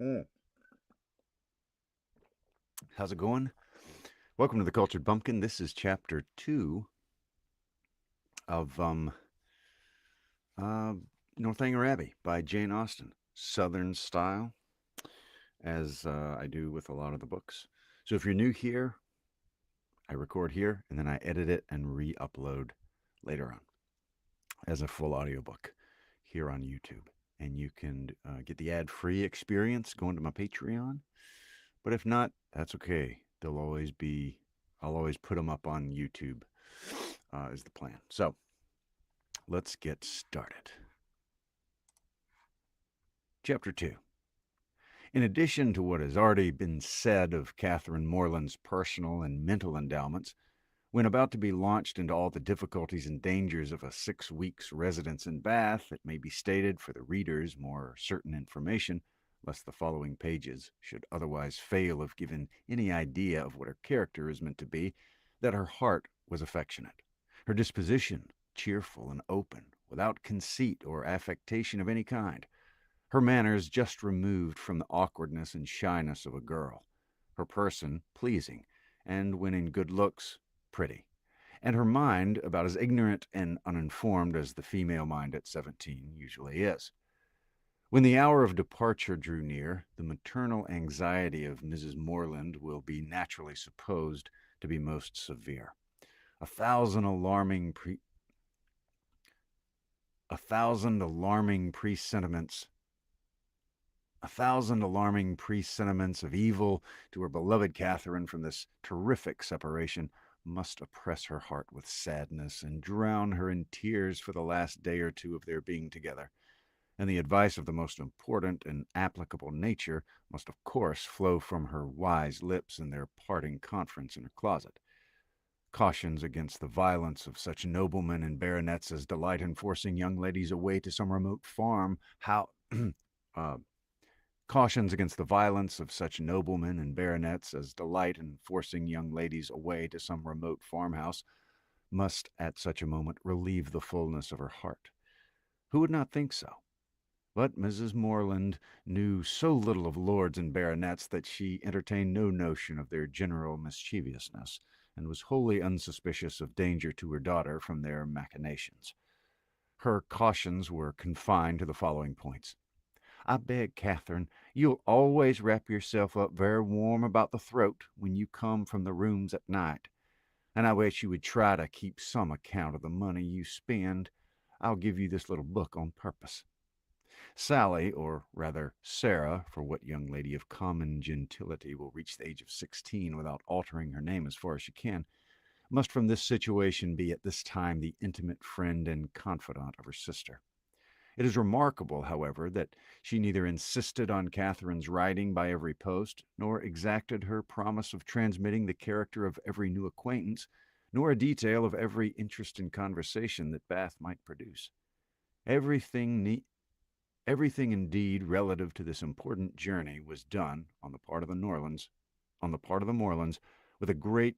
Mm. How's it going? Welcome to the Cultured Bumpkin. This is chapter 2 of uh, Northanger Abbey by Jane Austen. Southern style, as I do with a lot of the books. So if you're new here, I record here and then I edit it and re-upload later on as a full audiobook here on YouTube. And you can get the ad-free experience going to my Patreon. But if not, that's okay. I'll always put them up on YouTube, is the plan. So let's get started. Chapter 2. In addition to what has already been said of Catherine Morland's personal and mental endowments, when about to be launched into all the difficulties and dangers of a 6 weeks' residence in Bath, it may be stated for the reader's more certain information, lest the following pages should otherwise fail of giving any idea of what her character is meant to be, that her heart was affectionate, her disposition cheerful and open, without conceit or affectation of any kind, her manners just removed from the awkwardness and shyness of a girl, her person pleasing, and when in good looks, pretty, and her mind about as ignorant and uninformed as the female mind at 17 usually is. When the hour of departure drew near, the maternal anxiety of Mrs. Morland will be naturally supposed to be most severe. A thousand alarming presentiments of evil to her beloved Catherine from this terrific separation must oppress her heart with sadness and drown her in tears for the last day or two of their being together. And the advice of the most important and applicable nature must of course flow from her wise lips in their parting conference in her closet. Cautions against the violence of such noblemen and baronets as delight in forcing young ladies away to some remote farm, cautions against the violence of such noblemen and baronets as delight in forcing young ladies away to some remote farmhouse must at such a moment relieve the fullness of her heart. Who would not think so? But Mrs. Morland knew so little of lords and baronets that she entertained no notion of their general mischievousness, and was wholly unsuspicious of danger to her daughter from their machinations. Her cautions were confined to the following points. I beg, Catherine, you'll always wrap yourself up very warm about the throat when you come from the rooms at night, and I wish you would try to keep some account of the money you spend. I'll give you this little book on purpose. Sally, or rather Sarah, for what young lady of common gentility will reach the age of 16 without altering her name as far as she can, must from this situation be at this time the intimate friend and confidant of her sister. It is remarkable, however, that she neither insisted on Catherine's writing by every post, nor exacted her promise of transmitting the character of every new acquaintance, nor a detail of every interesting conversation that Bath might produce. Everything indeed relative to this important journey was done on the part of the Morlands with a great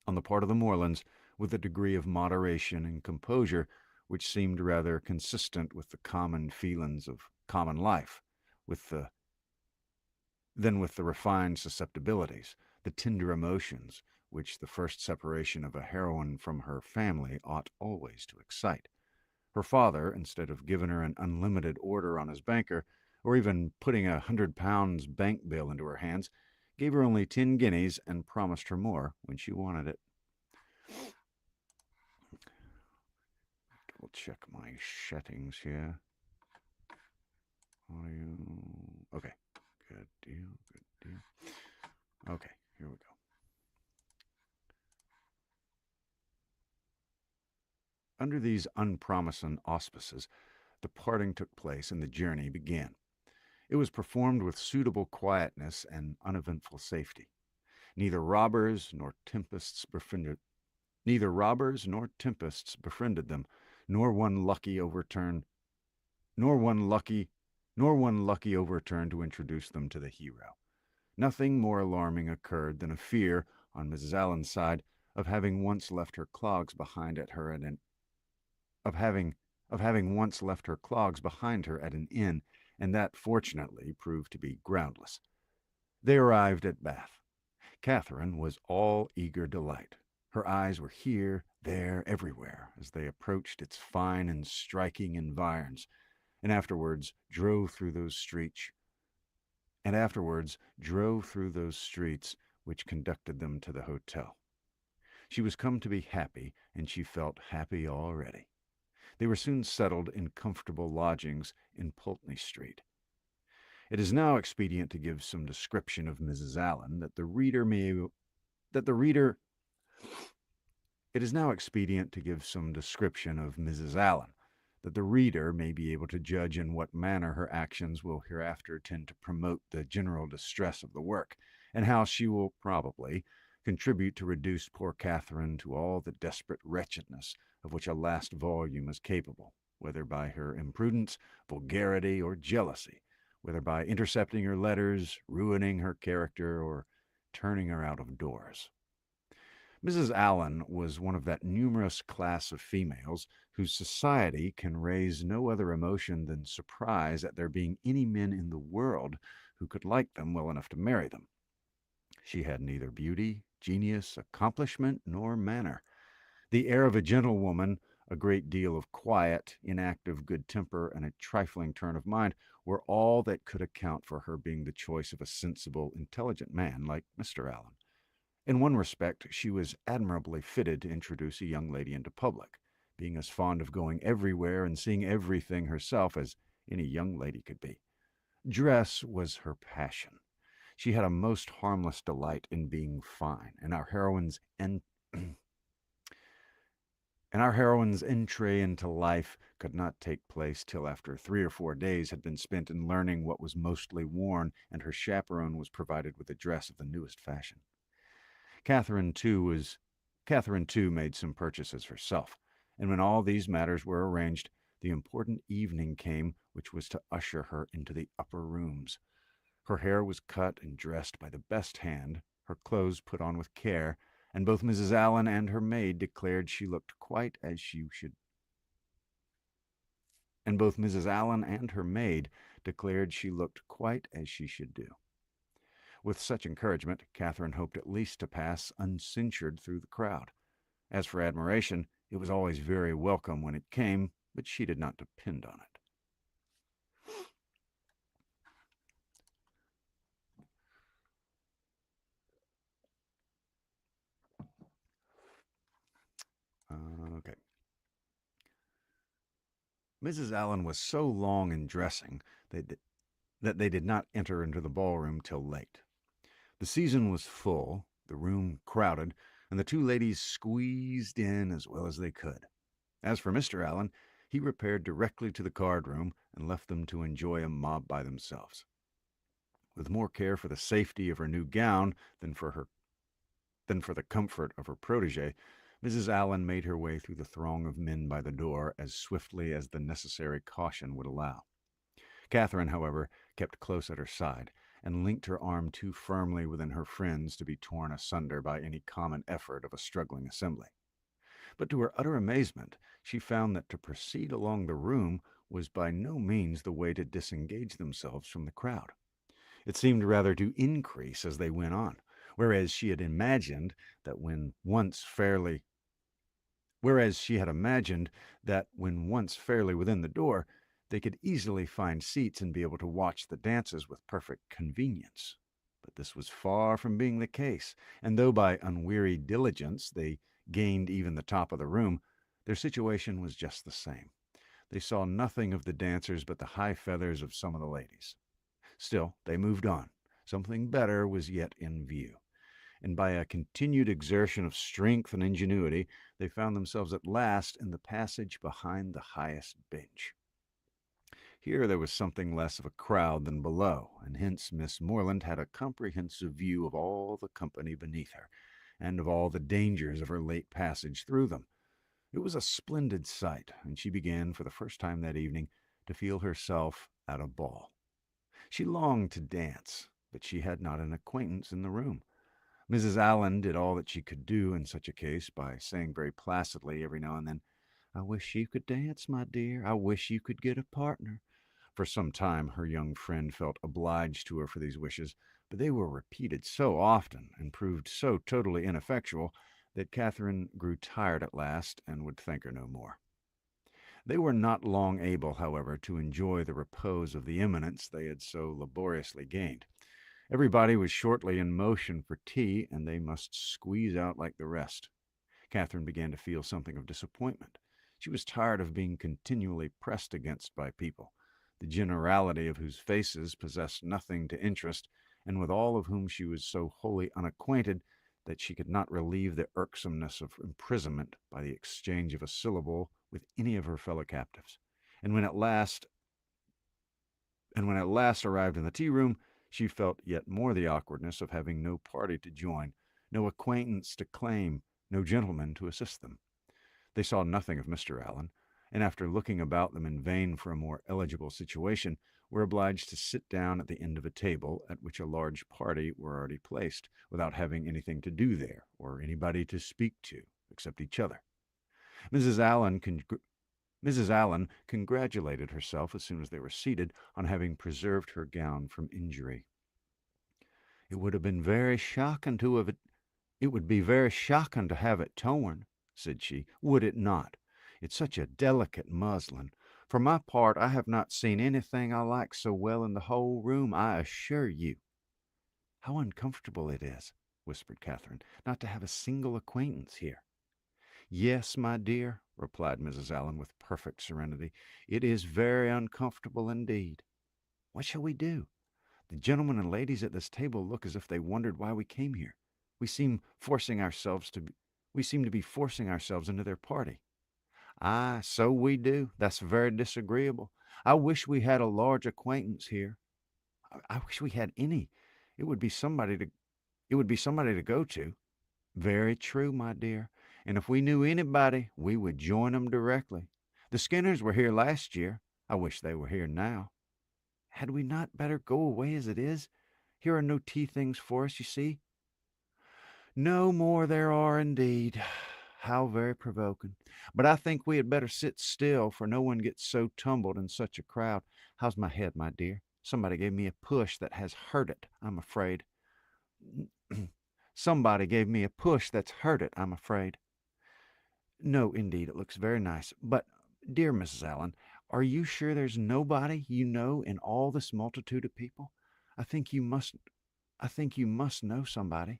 on the part of the Morlands with a degree of moderation and composure which seemed rather consistent with the common feelings of common life, than with the refined susceptibilities, the tender emotions which the first separation of a heroine from her family ought always to excite. Her father, instead of giving her an unlimited order on his banker, or even putting £100 bank bill into her hands, gave her only 10 guineas and promised her more when she wanted it. Double check my settings here. Audio. Okay. Good deal. Okay, here we go. Under these unpromising auspices, the parting took place and the journey began. It was performed with suitable quietness and uneventful safety. Neither robbers nor tempests befriended them, nor one lucky overturn to introduce them to the hero. Nothing more alarming occurred than a fear, on Mrs. Allen's side, of having once left her clogs behind her at an inn, and that fortunately proved to be groundless. They arrived at Bath. Catherine was all eager delight. Her eyes were here, there, everywhere as they approached its fine and striking environs, and afterwards drove through those streets which conducted them to the hotel. She was come to be happy, and she felt happy already. They were soon settled in comfortable lodgings in Pulteney Street. It is now expedient to give some description of Mrs. Allen, that the reader may that the reader It is now expedient to give some description of Mrs. Allen, that the reader may be able to judge in what manner her actions will hereafter tend to promote the general distress of the work, and how she will probably contribute to reduce poor Catherine to all the desperate wretchedness of which a last volume is capable, whether by her imprudence, vulgarity, or jealousy, whether by intercepting her letters, ruining her character, or turning her out of doors. Mrs. Allen was one of that numerous class of females whose society can raise no other emotion than surprise at there being any men in the world who could like them well enough to marry them. She had neither beauty, genius, accomplishment, nor manner. The air of a gentlewoman, a great deal of quiet, inactive good temper, and a trifling turn of mind were all that could account for her being the choice of a sensible, intelligent man like Mr. Allen. In one respect, she was admirably fitted to introduce a young lady into public, being as fond of going everywhere and seeing everything herself as any young lady could be. Dress was her passion. She had a most harmless delight in being fine, and our heroine's entree into life could not take place till after 3 or 4 days had been spent in learning what was mostly worn, and her chaperone was provided with a dress of the newest fashion. Catherine, too, made some purchases herself, and when all these matters were arranged, the important evening came which was to usher her into the upper rooms. Her hair was cut and dressed by the best hand, her clothes put on with care, and both Mrs. Allen and her maid declared she looked quite as she should. And both Mrs. Allen and her maid declared she looked quite as she should do. With such encouragement, Catherine hoped at least to pass uncensured through the crowd. As for admiration, it was always very welcome when it came, but she did not depend on it. Okay. Mrs. Allen was so long in dressing that they did not enter into the ballroom till late. The season was full, the room crowded, and the two ladies squeezed in as well as they could. As for Mr. Allen, he repaired directly to the card-room and left them to enjoy a mob by themselves. With more care for the safety of her new gown than for the comfort of her protégé, Mrs. Allen made her way through the throng of men by the door as swiftly as the necessary caution would allow. Catherine, however, kept close at her side, and linked her arm too firmly within her friend's to be torn asunder by any common effort of a struggling assembly. But to her utter amazement, she found that to proceed along the room was by no means the way to disengage themselves from the crowd. It seemed rather to increase as they went on, whereas she had imagined that when once fairly within the door, they could easily find seats and be able to watch the dances with perfect convenience. But this was far from being the case, and though by unwearied diligence they gained even the top of the room, their situation was just the same. They saw nothing of the dancers but the high feathers of some of the ladies. Still, they moved on. Something better was yet in view, and by a continued exertion of strength and ingenuity, they found themselves at last in the passage behind the highest bench. Here there was something less of a crowd than below, and hence Miss Morland had a comprehensive view of all the company beneath her, and of all the dangers of her late passage through them. It was a splendid sight, and she began, for the first time that evening, to feel herself at a ball. She longed to dance, but she had not an acquaintance in the room. Mrs. Allen did all that she could do in such a case by saying very placidly every now and then, "I wish you could dance, my dear. I wish you could get a partner. For some time, her young friend felt obliged to her for these wishes, but they were repeated so often and proved so totally ineffectual that Catherine grew tired at last and would thank her no more. They were not long able, however, to enjoy the repose of the eminence they had so laboriously gained. Everybody was shortly in motion for tea, and they must squeeze out like the rest. Catherine began to feel something of disappointment. She was tired of being continually pressed against by people, the generality of whose faces possessed nothing to interest, and with all of whom she was so wholly unacquainted that she could not relieve the irksomeness of imprisonment by the exchange of a syllable with any of her fellow captives. And when at last arrived in the tea room, she felt yet more the awkwardness of having no party to join, no acquaintance to claim, no gentleman to assist them. They saw nothing of Mr. Allen, and after looking about them in vain for a more eligible situation, were obliged to sit down at the end of a table at which a large party were already placed, without having anything to do there, or anybody to speak to, except each other. Mrs. Allen Mrs. Allen congratulated herself as soon as they were seated on having preserved her gown from injury. It would have been very shocking to have it. It would be very shocking to have it torn, said she, would it not? It's such a delicate muslin. For my part, I have not seen anything I like so well in the whole room, I assure you. How uncomfortable it is, whispered Catherine, not to have a single acquaintance here. Yes, my dear, replied Mrs. Allen with perfect serenity, it is very uncomfortable indeed. What shall we do? The gentlemen and ladies at this table look as if they wondered why we came here. We seem to be forcing ourselves into their party. Aye, so we do. That's very disagreeable. I wish we had a large acquaintance here. I wish we had any. It would be somebody to go to. Very true, my dear. And if we knew anybody, we would join 'em directly. The Skinners were here last year. I wish they were here now. Had we not better go away as it is? Here are no tea things for us, you see. No more there are indeed. How very provoking. But I think we had better sit still, for no one gets so tumbled in such a crowd. How's my head, my dear? Somebody gave me a push that has hurt it, I'm afraid. Somebody gave me a push that's hurt it, I'm afraid. No, indeed, it looks very nice. But, dear Mrs. Allen, are you sure there's nobody you know in all this multitude of people? I think you must know somebody.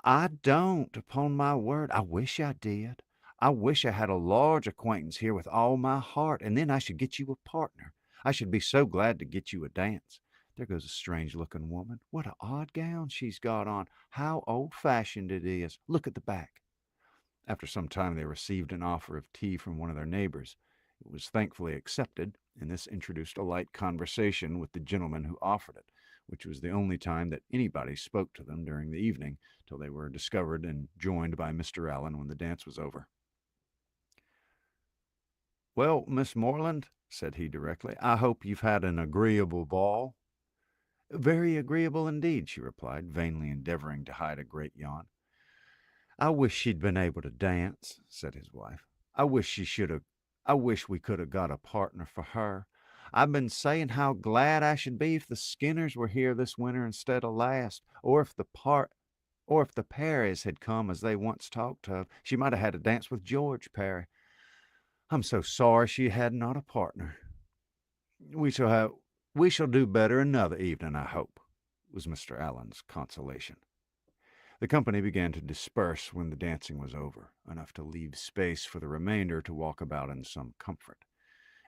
I don't, upon my word. I wish I did. I wish I had a large acquaintance here with all my heart, and then I should get you a partner. I should be so glad to get you a dance. There goes a strange-looking woman. What an odd gown she's got on. How old-fashioned it is. Look at the back. After some time they received an offer of tea from one of their neighbors. It was thankfully accepted, and this introduced a light conversation with the gentleman who offered it, which was the only time that anybody spoke to them during the evening, till they were discovered and joined by Mr. Allen when the dance was over. Well, Miss Morland, said he directly, I hope you've had an agreeable ball. Very agreeable indeed, she replied, vainly endeavoring to hide a great yawn. I wish she'd been able to dance, said his wife. I wish we could have got a partner for her. I've been saying how glad I should be if the Skinners were here this winter instead of last, or if the Parrys had come as they once talked of. She might have had a dance with George Parry. I'm so sorry she had not a partner. We shall do better another evening, I hope, was Mr. Allen's consolation. The company began to disperse when the dancing was over, enough to leave space for the remainder to walk about in some comfort.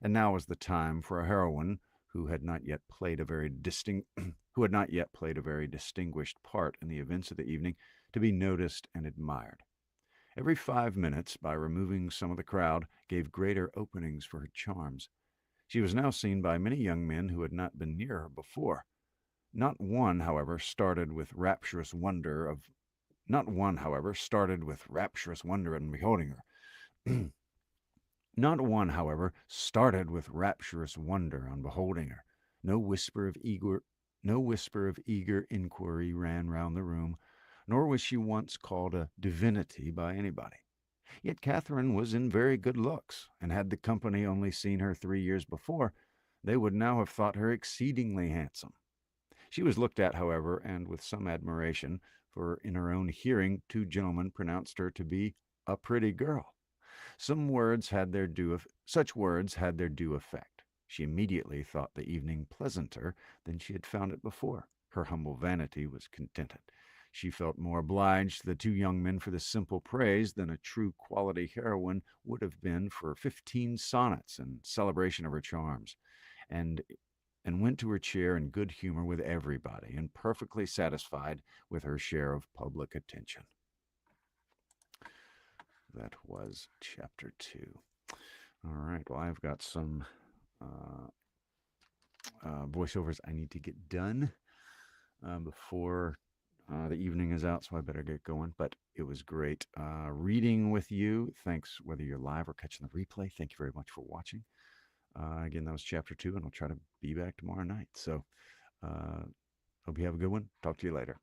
And now was the time for a heroine who had not yet played a very distinguished part in the events of the evening to be noticed and admired. Every 5 minutes, by removing some of the crowd, gave greater openings for her charms. She was now seen by many young men who had not been near her before. Not one, however, started with rapturous wonder on beholding her. Not one, however, started with rapturous wonder on beholding her. No whisper of eager inquiry ran round the room, nor was she once called a divinity by anybody. Yet Catherine was in very good looks, and had the company only seen her 3 years before, They would now have thought her exceedingly handsome. She was looked at, however, and with some admiration, for in her own hearing 2 gentlemen pronounced her to be a pretty girl. Such words had their due effect. She immediately thought the evening pleasanter than she had found it before. Her humble vanity was contented. She felt more obliged to the 2 young men for this simple praise than a true quality heroine would have been for 15 sonnets in celebration of her charms, and went to her chair in good humor with everybody, and perfectly satisfied with her share of public attention. That was chapter 2. All right, well, I've got some voiceovers I need to get done before the evening is out, so I better get going. But it was great reading with you. Thanks, whether you're live or catching the replay. Thank you very much for watching. Again, that was chapter 2, and I'll try to be back tomorrow night. So hope you have a good one. Talk to you later.